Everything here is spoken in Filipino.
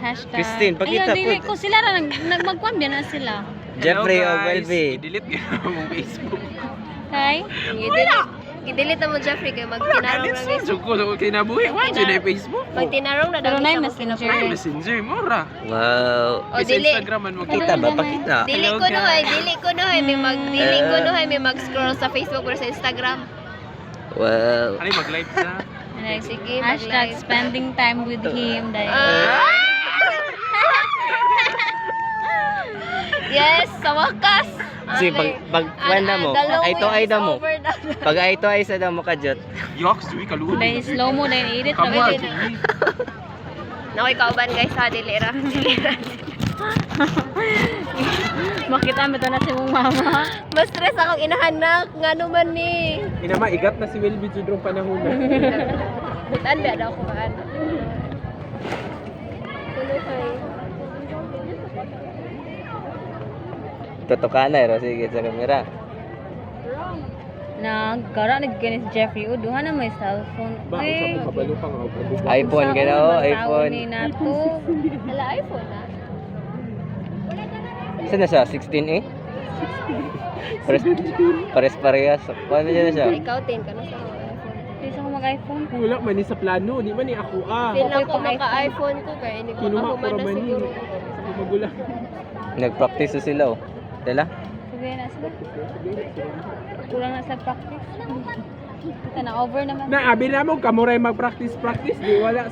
Hashtag. Christine, pakita Ayun, dili po. ko sila na nagmagkwan din na sila. Jeffrey o Welby. I-delete yun mong Facebook. Kay? I-delete mo Jeffrey kay magtinarong lang Ganit sa ko sa kinabuhi. Wala dyan na Facebook. Magtinarong na Pero daw na sa messenger. Ay, messenger mo ra. Wow. O Sa dili. Instagraman mo. Pakita ba? Pakita. Dili ko no ay may mag-scroll sa Facebook or sa Instagram. Wow. Ano mag-live na? Sige, Hashtag spending time with him. Dahil. Yes, sa wakas. Si pag wanda mo, ay to ay daw mo. Pag ay to ay sa daw mo kajot. Yoks, duwi kaluhod. Dahil slow mo, dahil edit Kamu, na. duwi. Nakoy kauban guys ha, dili ra. Makita mo ito na si mong mama. Mas stress akong inahanak nga naman ni. Inama, igat na si Welby Judrong panahon na. Butan ba daw ko kaan. Tuloy kay. Tutukan na ero sige sa kamera. Nagkara nagganit si Jeffrey. Duha na may cellphone. Bakit sa kabalo pang iPhone gana oh, iPhone. Ni nato. Hala iPhone na. Saan na siya? 16A? Pares parehas. Paano dyan na siya? Ikaw tin ka na sa iPhone. Please ako mag-iPhone. Wala man ni sa plano, di man ni ako Feel Okay, ako pa maka-iPhone ko kaya hindi ko Kinuha ko mahuman na raman siguro. Sa magulang. Nag-practice na sila oh. Dala? Sige na sila. Kulang na sa practice. Ito na, over naman. Na, abi na mo, kamuray mag-practice, di wala